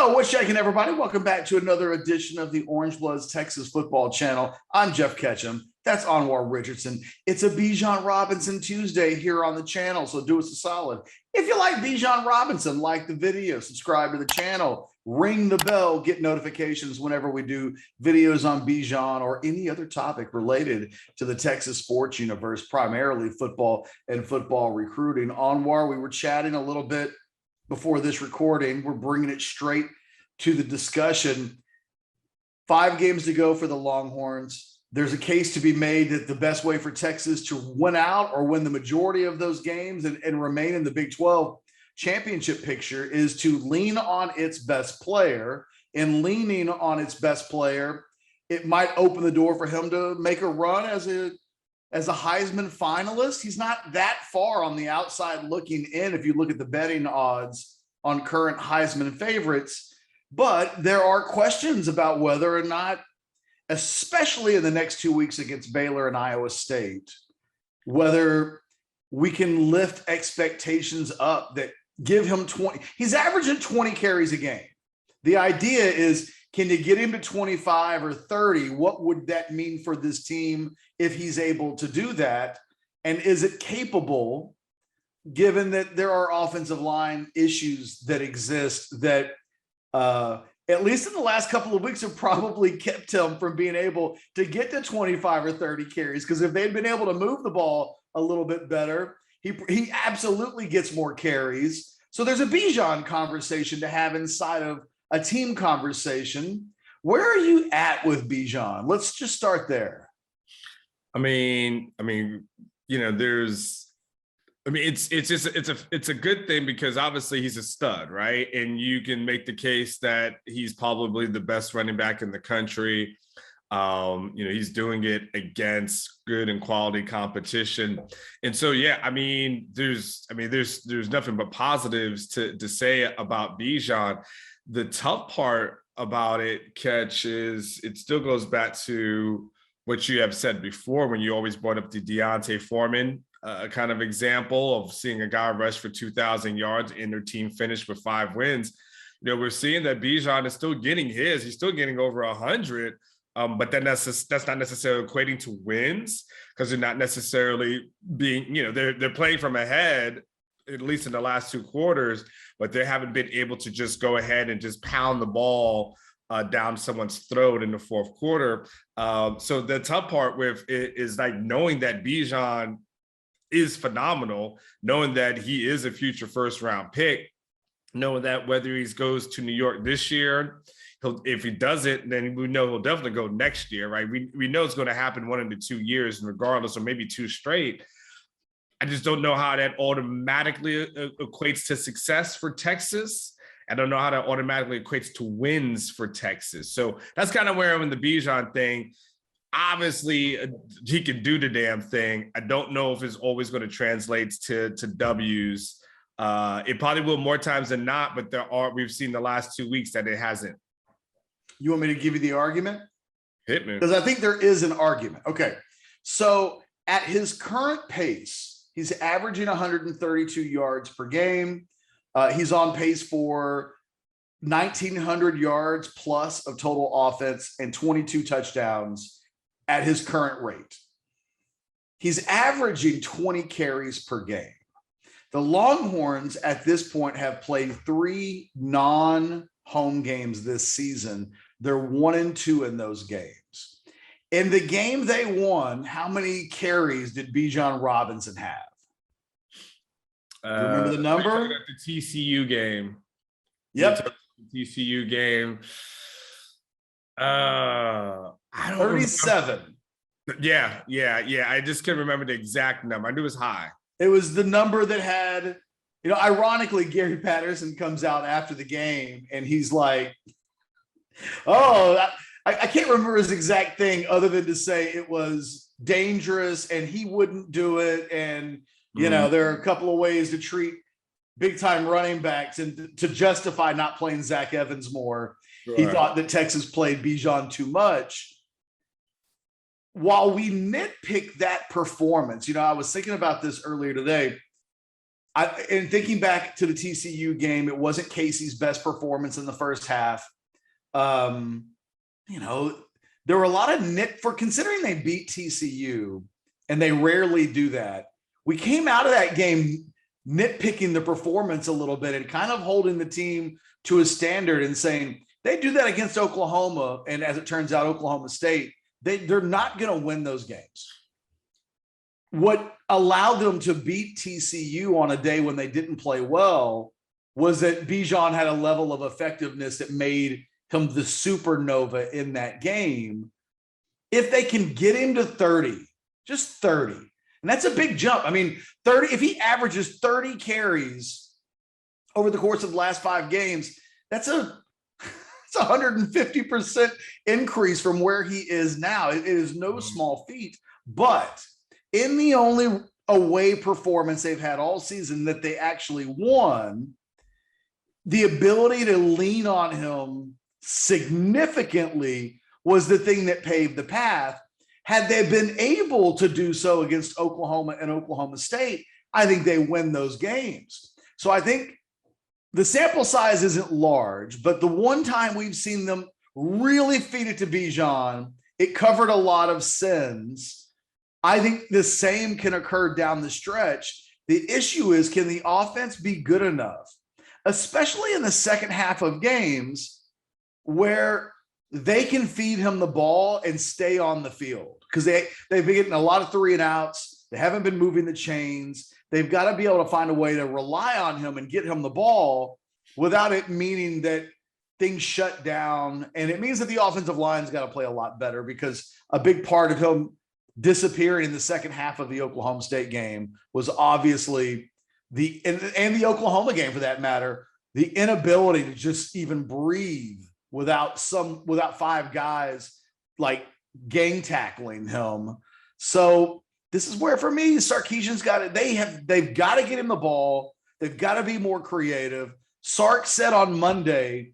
Yo, what's shaking, everybody? Welcome back to another edition of the Orangebloods Texas Football Channel. I'm Geoff Ketchum. That's Anwar Richardson. It's a Bijan Robinson Tuesday here on the channel, so do us a solid. If you like Bijan Robinson, like the video, subscribe to the channel, ring the bell, get notifications whenever we do videos on Bijan or any other topic related to the Texas sports universe, primarily football and football recruiting. Anwar, we were chatting a little bit before this recording. We're bringing it straight to the discussion. 5 games to go for the Longhorns. There's a case to be made that the best way for Texas to win out or win the majority of those games and remain in the Big 12 championship picture is to lean on its best player. And leaning on its best player, it might open the door for him to make a run as a Heisman finalist. He's not that far on the outside looking in if you look at the betting odds on current Heisman favorites. But there are questions about whether or not, especially in the next 2 weeks against Baylor and Iowa State, whether we can lift expectations up that give him 20. He's averaging 20 carries a game. The idea is, can you get him to 25 or 30? What would that mean for this team if he's able to do that? And is it capable, given that there are offensive line issues that exist that at least in the last couple of weeks have probably kept him from being able to get to 25 or 30 carries? Because if they'd been able to move the ball a little bit better, he absolutely gets more carries. So there's a Bijan conversation to have inside of a team conversation. Where are you at with Bijan? Let's just start there. It's a good thing because obviously he's a stud, right? And you can make the case that he's probably the best running back in the country. He's doing it against good and quality competition. And so, there's nothing but positives to say about Bijan. The tough part about it, Ketch, is it still goes back to what you have said before when you always brought up the D'Onta Foreman kind of example of seeing a guy rush for 2,000 yards and their team finish with 5 wins. We're seeing that Bijan is still getting his. He's still getting over 100, but then that's not necessarily equating to wins because they're not necessarily being, they're playing from ahead, at least in the last 2 quarters, but they haven't been able to just go ahead and just pound the ball down someone's throat in the 4th quarter. So the tough part with it is like knowing that Bijan is phenomenal, knowing that he is a future 1st-round pick, knowing that whether he goes to New York this year, if he doesn't, then we know he'll definitely go next year, right? We know it's going to happen 1 to 2 years regardless, or maybe 2 straight. I just don't know how that automatically equates to success for Texas. I don't know how that automatically equates to wins for Texas. So that's kind of where I'm in the Bijan thing. Obviously, he can do the damn thing. I don't know if it's always going to translate to W's. It probably will more times than not, but we've seen the last 2 weeks that it hasn't. You want me to give you the argument? Hit me. Because I think there is an argument. Okay. So at his current pace, he's averaging 132 yards per game. He's on pace for 1,900 yards plus of total offense and 22 touchdowns at his current rate. He's averaging 20 carries per game. The Longhorns at this point have played 3 non-home games this season. They're 1-2 in those games. In the game they won, how many carries did Bijan Robinson have? Do you remember the number? The TCU game. Yep. The TCU game. I don't 37. Remember. Yeah. I just couldn't remember the exact number. I knew it was high. It was the number that had, ironically, Gary Patterson comes out after the game and he's like, I can't remember his exact thing other than to say it was dangerous and he wouldn't do it. And, there are a couple of ways to treat big time running backs and to justify not playing Zach Evans more. Sure. He thought that Texas played Bijan too much. While we nitpick that performance, I was thinking about this earlier today. And thinking back to the TCU game, it wasn't Casey's best performance in the first half. You know, there were a lot of for considering they beat TCU, and they rarely do that. We came out of that game nitpicking the performance a little bit and kind of holding the team to a standard and saying they do that against Oklahoma. And as it turns out, Oklahoma State, they're not going to win those games. What allowed them to beat TCU on a day when they didn't play well was that Bijan had a level of effectiveness that made him the supernova in that game. If they can get him to 30, just 30, and that's a big jump. I mean, 30, if he averages 30 carries over the course of the last 5 games, it's a 150% increase from where he is now. It is no small feat, but in the only away performance they've had all season that they actually won, the ability to lean on him significantly was the thing that paved the path. Had they been able to do so against Oklahoma and Oklahoma State, I think they win those games. So I think the sample size isn't large, but the one time we've seen them really feed it to Bijan, it covered a lot of sins. I think the same can occur down the stretch. The issue is, can the offense be good enough, especially in the second half of games, where they can feed him the ball and stay on the field? Because they've been getting a lot of 3 and outs. They haven't been moving the chains. They've got to be able to find a way to rely on him and get him the ball without it meaning that things shut down. And it means that the offensive line's got to play a lot better, because a big part of him disappearing in the second half of the Oklahoma State game was obviously and the Oklahoma game for that matter, the inability to just even breathe without 5 guys like gang tackling him. So this is where, for me, Sarkisian's got it. They've got to get him the ball. They've got to be more creative. Sark said on Monday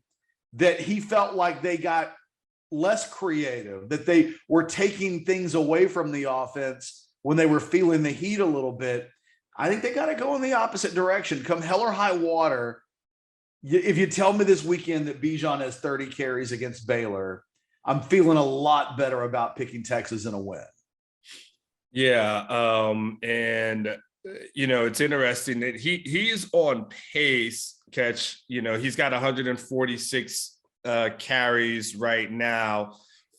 that he felt like they got less creative, that they were taking things away from the offense when they were feeling the heat a little bit. I think they got to go in the opposite direction. Come hell or high water, if you tell me this weekend that Bijan has 30 carries against Baylor, I'm feeling a lot better about picking Texas in a win. Yeah. And, it's interesting that he's on pace, Ketch. He's got 146 carries right now,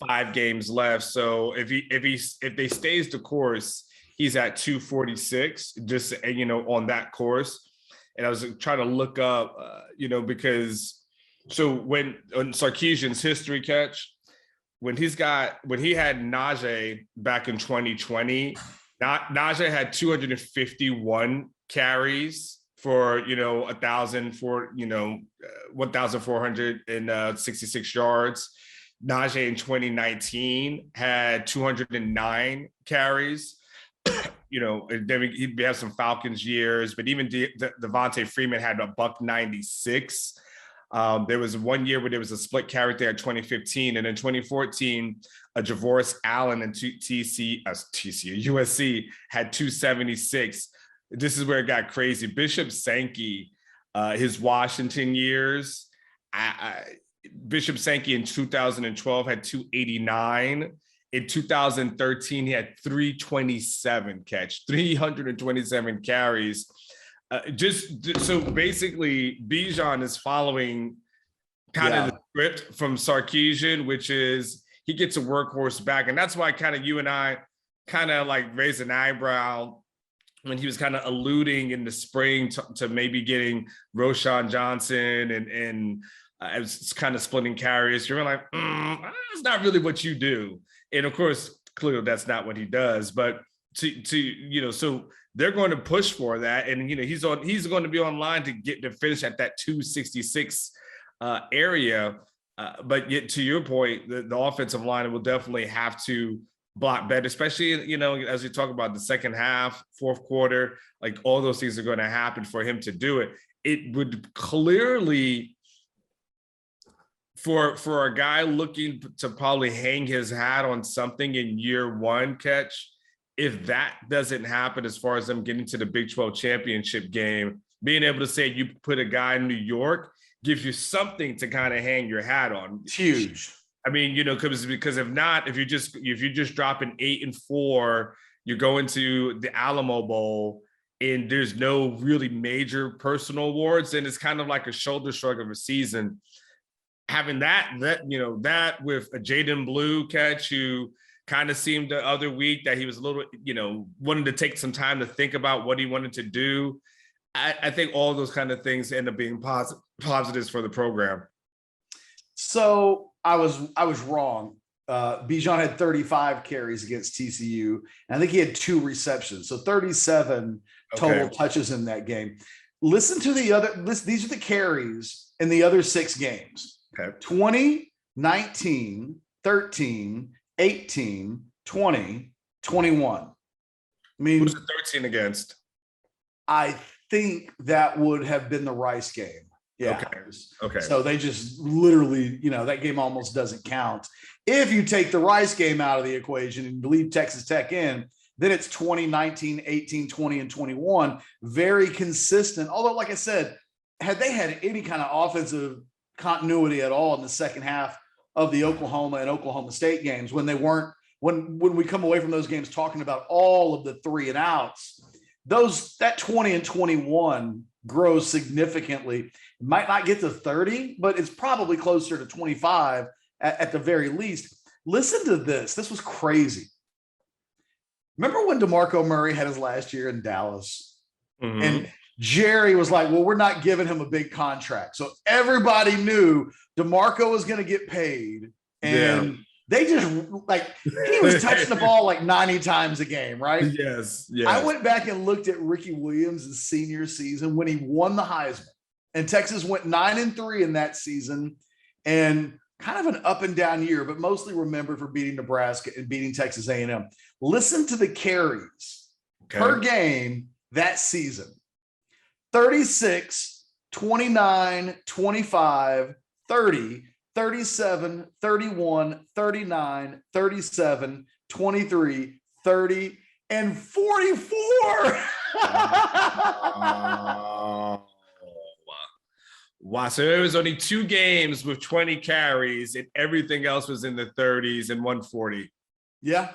5 games left. So if they stays the course, he's at 246, just, on that course. And I was trying to look up, because when on Sarkisian's history, Catch, when he had Najee back in 2020, Najee had 251 carries for 1,466 yards. Najee in 2019 had 209 carries. And then he'd have some Falcons years, but even Devontae Freeman had $196. There was one year where there was a split carry there in 2015, and in 2014, Javoris Allen and USC had 276. This is where it got crazy. Bishop Sankey, his Washington years, Bishop Sankey in 2012 had 289. In 2013, he had 327 catch, 327 carries. So basically, Bijan is following kind of the script from Sarkisian, which is he gets a workhorse back. And that's why kind of you and I kind of like raised an eyebrow when he was kind of alluding in the spring to maybe getting Roschon Johnson and it's kind of splitting carries. You're like, that's not really what you do. And of course, clearly that's not what he does. But so they're going to push for that, and he's going to be online to finish at that 266 area. But yet, to your point, the offensive line will definitely have to block better, especially as we talk about the second half, fourth quarter. Like all those things are going to happen for him to do it. It would clearly, for a guy looking to probably hang his hat on something in year one, Catch, if that doesn't happen, as far as them getting to the Big 12 championship game, being able to say you put a guy in New York gives you something to kind of hang your hat on. It's huge. I mean, because if not, if you just drop an 8-4, you're going to the Alamo Bowl and there's no really major personal awards, and it's kind of like a shoulder shrug of a season. Having that with a Jaden Blue catch, who kind of seemed the other week that he was a little, wanted to take some time to think about what he wanted to do. I think all those kind of things end up being positives for the program. So I was wrong. Bijan had 35 carries against TCU, and I think he had 2 receptions. So 37 total touches in that game. Listen to these are the carries in the other 6 games. Okay. 20, 19, 13, 18, 20, 21. I mean, who's the 13 against? I think that would have been the Rice game. Yeah. Okay. So they just literally, that game almost doesn't count. If you take the Rice game out of the equation and leave Texas Tech in, then it's 20, 19, 18, 20, and 21. Very consistent. Although, like I said, had they had any kind of offensive continuity at all in the second half of the Oklahoma and Oklahoma State games, when we come away from those games talking about all of the 3 and outs, that 20 and 21 grows significantly. It might not get to 30, but it's probably closer to 25 at the very least. Listen to this. This was crazy. Remember when DeMarco Murray had his last year in Dallas? Mm-hmm. And Jerry was like, well, we're not giving him a big contract. So everybody knew DeMarco was going to get paid. And they just he was touching the ball 90 times a game, right? Yes. I went back and looked at Ricky Williams' senior season when he won the Heisman. And Texas went 9-3 in that season, and kind of an up and down year, but mostly remembered for beating Nebraska and beating Texas A&M. Listen to the carries per game that season. 36, 29, 25, 30, 37, 31, 39, 37, 23, 30, and 44. Wow. So there was only 2 games with 20 carries, and everything else was in the 30s and 140. Yeah.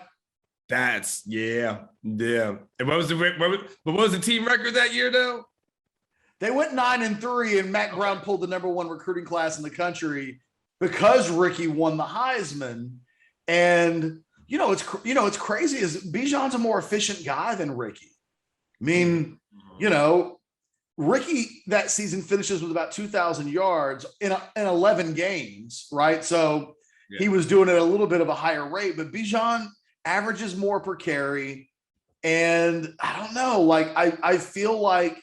Yeah. And what was the team record that year, though? They went 9-3, and Mack Brown pulled the #1 recruiting class in the country because Ricky won the Heisman. And it's crazy is Bijan's a more efficient guy than Ricky. I mean, Ricky that season finishes with about 2,000 yards in 11 games, right? So he was doing it at a little bit of a higher rate, but Bijan averages more per carry. And I don't know, I feel like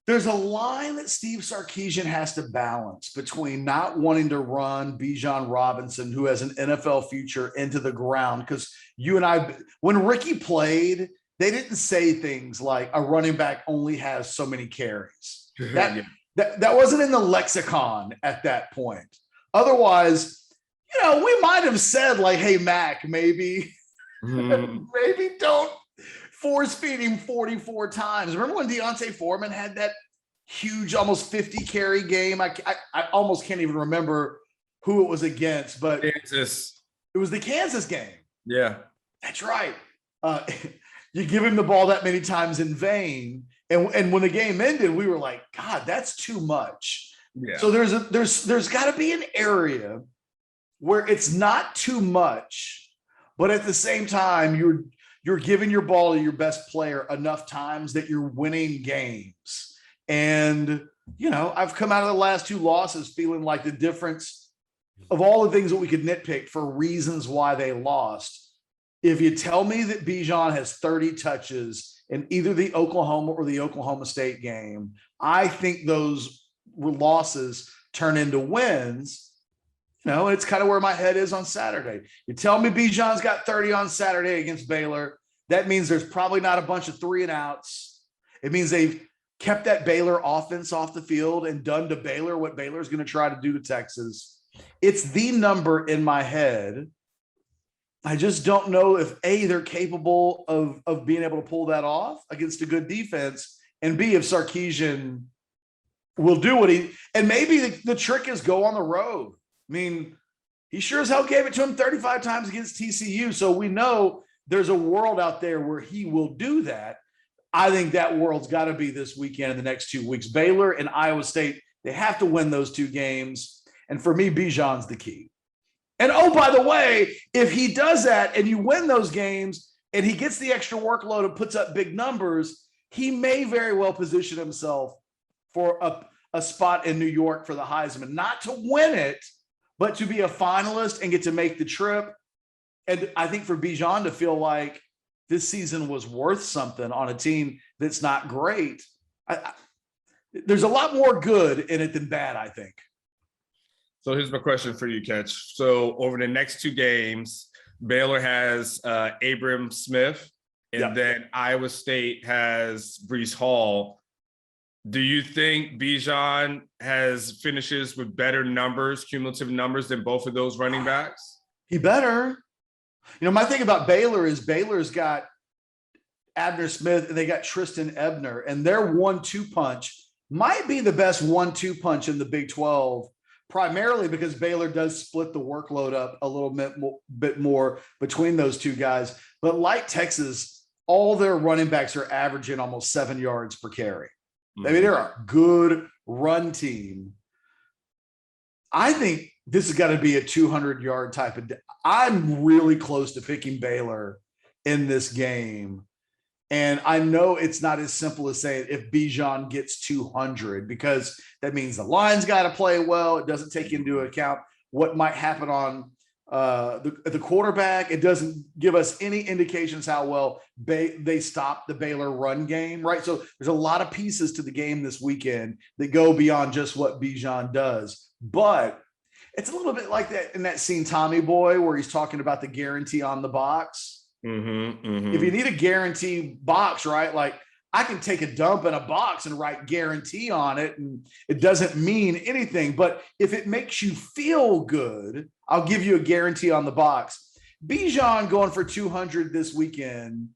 there's a line that Steve Sarkisian has to balance between not wanting to run Bijan Robinson, who has an NFL future, into the ground. Because you and I, when Ricky played, they didn't say things like a running back only has so many carries. That wasn't in the lexicon at that point. Otherwise, we might have said hey, Mac, maybe don't force feed him 44 times. Remember when Deontay Foreman had that huge, almost 50 carry game? I almost can't even remember who it was against, but Kansas. It was the Kansas game. Yeah, that's right. You give him the ball that many times in vain. And when the game ended, we were like, God, that's too much. Yeah. So there's got to be an area where it's not too much, but at the same time, you're giving your ball to your best player enough times that you're winning games. And, I've come out of the last 2 losses feeling like the difference of all the things that we could nitpick for reasons why they lost. If you tell me that Bijan has 30 touches in either the Oklahoma or the Oklahoma State game, I think those losses turn into wins. It's kind of where my head is on Saturday. You tell me Bijan's got 30 on Saturday against Baylor, that means there's probably not a bunch of 3 and outs. It means they've kept that Baylor offense off the field and done to Baylor what Baylor's going to try to do to Texas. It's the number in my head I just don't know if A, they're capable of being able to pull that off against a good defense, and B, if Sarkisian will do what and maybe the trick is go on the road. I mean, he sure as hell gave it to him 35 times against TCU. So we know there's a world out there where he will do that. I think that world's got to be this weekend in the next 2 weeks. Baylor and Iowa State, they have to win those 2 games. And for me, Bijan's the key. And oh, by the way, if he does that and you win those games and he gets the extra workload and puts up big numbers, he may very well position himself for a spot in New York for the Heisman, not to win it, but to be a finalist and get to make the trip. And I think for Bijan to feel like this season was worth something on a team that's not great, there's a lot more good in it than bad, I think. So here's my question for you, Ketch. So over the next 2 games, Baylor has Abram Smith, and then Iowa State has Breece Hall. Do you think Bijan finishes with better numbers, cumulative numbers, than both of those running backs? He better. My thing about Baylor is Baylor's got Abner Smith and they got Tristan Ebner, and their 1-2 punch might be the best 1-2 punch in the Big 12, primarily because Baylor does split the workload up a little bit more between those 2 guys. But like Texas, all their running backs are averaging almost 7 yards per carry. I mean, they're a good run team. I think this has got to be a 200-yard type of day. I'm really close to picking Baylor in this game. And I know it's not as simple as saying if Bijan gets 200, because that means the line's got to play well. It doesn't take into account what might happen on the quarterback. It doesn't give us any indications how well they stop the Baylor run game, right? So there's a lot of pieces to the game this weekend that go beyond just what Bijan does. But it's a little bit like that in that scene, Tommy Boy, where he's talking about the guarantee on the box. If you need a guarantee box, right? Like I can take a dump in a box and write guarantee on it, and it doesn't mean anything. But if it makes you feel good, I'll give you a guarantee on the box. Bijan going for 200 this weekend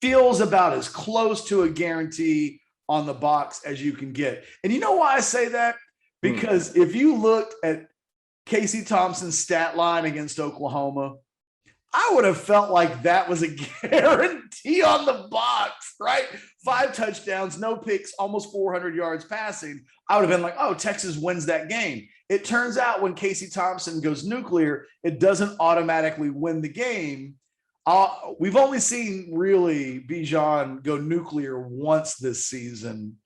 feels about as close to a guarantee on the box as you can get. And you know why I say that? Because if you looked at Casey Thompson's stat line against Oklahoma, I would have felt like that was a guarantee on the box, right? 5 touchdowns, no picks, almost 400 yards passing. I would have been like, oh, Texas wins that game. It turns out when Casey Thompson goes nuclear, it doesn't automatically win the game. We've only seen really Bijan go nuclear once this season.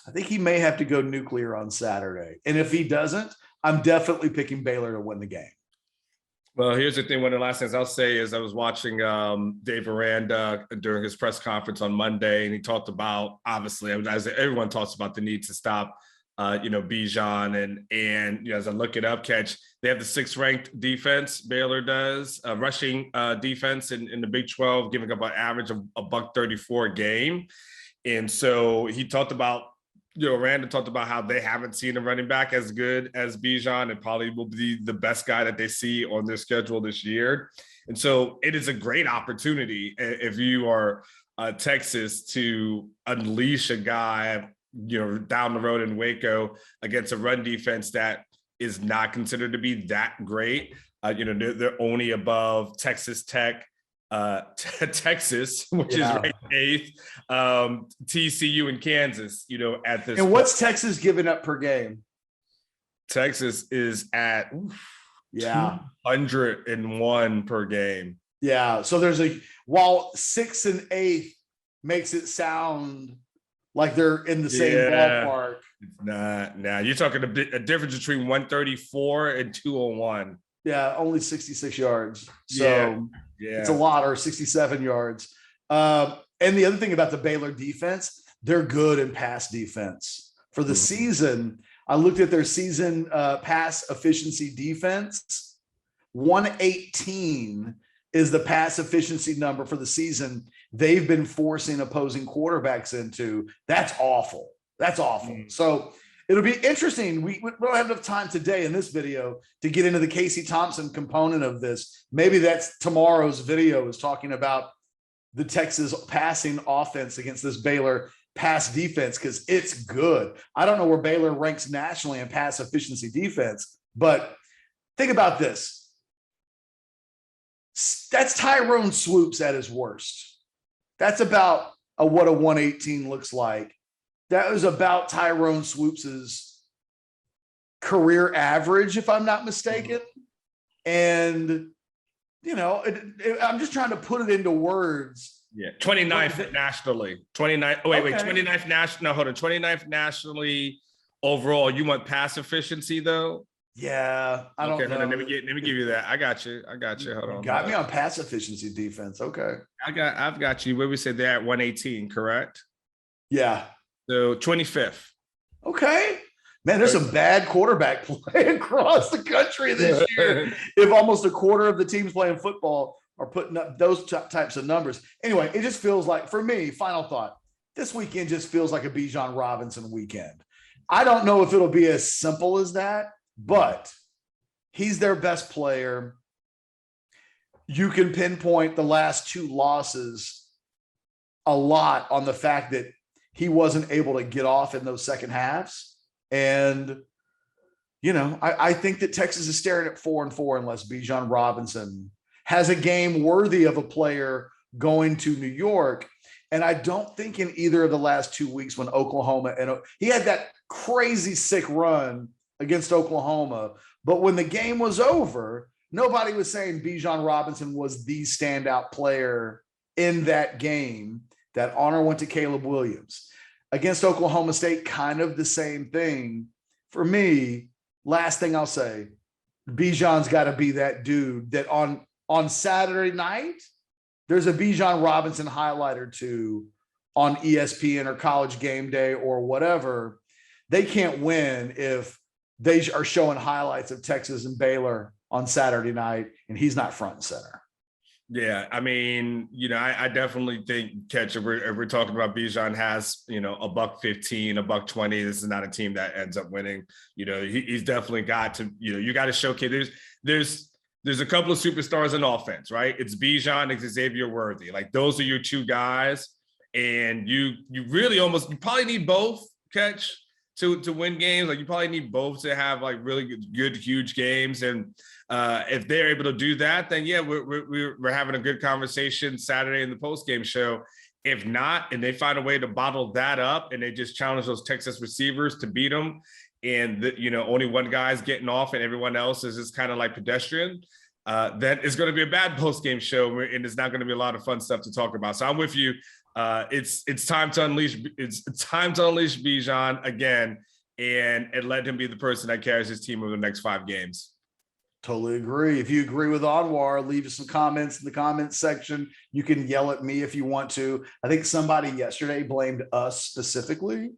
I think he may have to go nuclear on Saturday. And if he doesn't, I'm definitely picking Baylor to win the game. Well, here's the thing. One of the last things I'll say is I was watching Dave Aranda during his press conference on Monday, and he talked about, obviously, as everyone talks about the need to stop, Bijan. And as I look it up, Ketch, they have the 6th ranked defense, Baylor does, rushing defense in the Big 12, giving up an average of $134 a game. And so he talked about, Aranda talked about how they haven't seen a running back as good as Bijan, and probably will be the best guy that they see on their schedule this year. And so it is a great opportunity if you are Texas to unleash a guy, down the road in Waco against a run defense that is not considered to be that great. They're only above Texas Tech, Texas, which is ranked 8th, TCU and Kansas, at this. And what's Texas giving up per game? Texas is at 201 per game. Yeah. So while 6th and 8th makes it sound like they're in the same ballpark. Nah. You're talking a difference between 134 and 201. Yeah, only 66 yards. So it's a lot, or 67 yards. And the other thing about the Baylor defense, they're good in pass defense. For the season, I looked at their season pass efficiency defense. 118 is the pass efficiency number for the season they've been forcing opposing quarterbacks into. That's awful. So It'll be interesting. We don't have enough time today in this video to get into the Casey Thompson component of this. Maybe that's tomorrow's video, is talking about the Texas passing offense against this Baylor pass defense, because it's good. I don't know where Baylor ranks nationally in pass efficiency defense, but think about this. That's Tyrone Swoops at his worst. That's about what a 118 looks like. That was about Tyrone Swoops's career average, if I'm not mistaken. And, you know, I'm just trying to put it into words. Yeah, 29th nationally. 29th. Oh, wait, 29th national. No, hold on. 29th nationally overall. You want pass efficiency though? Yeah, I don't know. Hold on. Let me give you that. I got you. Hold on. Got me on pass efficiency defense. Okay. I've got you. Where we said they're at 118, correct? Yeah. So 25th. Okay. Man, there's some bad quarterback play across the country this year. If almost a quarter of the teams playing football are putting up those types of numbers. Anyway, it just feels like, for me, final thought, this weekend just feels like a Bijan Robinson weekend. I don't know if it'll be as simple as that, but he's their best player. You can pinpoint the last two losses a lot on the fact that he wasn't able to get off in those second halves. And, you know, I think that Texas is staring at 4-4 unless Bijan Robinson has a game worthy of a player going to New York. And I don't think in either of the last 2 weeks when Oklahoma, and he had that crazy sick run against Oklahoma, but when the game was over, nobody was saying Bijan Robinson was the standout player in that game. That honor went to Caleb Williams. Against Oklahoma State, kind of the same thing. For me, last thing I'll say, Bijan's got to be that dude that on Saturday night, there's a Bijan Robinson highlight or two on ESPN or College Game Day or whatever. They can't win if they are showing highlights of Texas and Baylor on Saturday night and he's not front and center. Yeah, I mean, you know, I definitely think Ketch, if we're talking about Bijan, has, you know, $115, $120. This is not a team that ends up winning. You know, he's definitely got to, you know, you got to showcase. There's a couple of superstars in offense, right? It's Bijan and Xavier Worthy. Like, those are your two guys, and you probably need both, Ketch, to win games. Like, you probably need both to have like really good huge games. And if they're able to do that, then yeah, we're having a good conversation Saturday in the post-game show. If not, and they find a way to bottle that up and they just challenge those Texas receivers to beat them, and you know, only one guy's getting off and everyone else is just kind of like pedestrian, then it's going to be a bad post-game show, and it's not going to be a lot of fun stuff to talk about. So I'm with you. It's time to unleash. It's time to unleash Bijan again, and let him be the person that carries his team over the next 5 games. Totally agree. If you agree with Anwar, leave us some comments in the comments section. You can yell at me if you want to. I think somebody yesterday blamed us specifically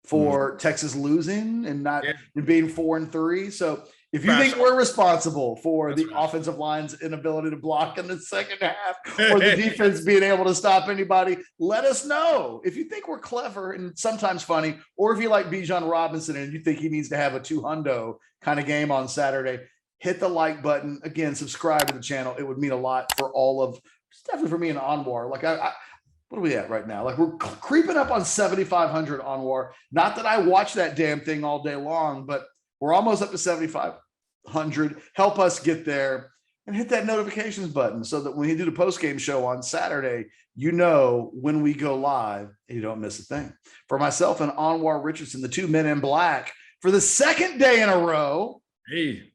for Texas losing and not being 4-3. So if you think we're responsible for the offensive line's inability to block in the second half or the defense being able to stop anybody, let us know. If you think we're clever and sometimes funny, or if you like Bijan Robinson and you think he needs to have a 2-hundo kind of game on Saturday, hit the like button. Again, subscribe to the channel. It would mean a lot for all of, definitely for me and Anwar. Like, what are we at right now? Like, we're creeping up on 7,500 Anwar. Not that I watch that damn thing all day long, but we're almost up to 7,500. Help us get there and hit that notifications button so that when you do the post-game show on Saturday, you know when we go live and you don't miss a thing. For myself and Anwar Richardson, the 2 men in black, for the second day in a row, hey,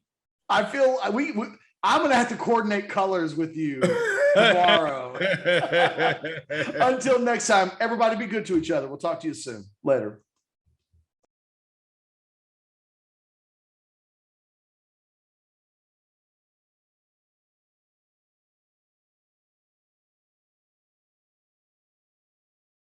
I feel I'm going to have to coordinate colors with you tomorrow. Until next time, everybody be good to each other. We'll talk to you soon. Later.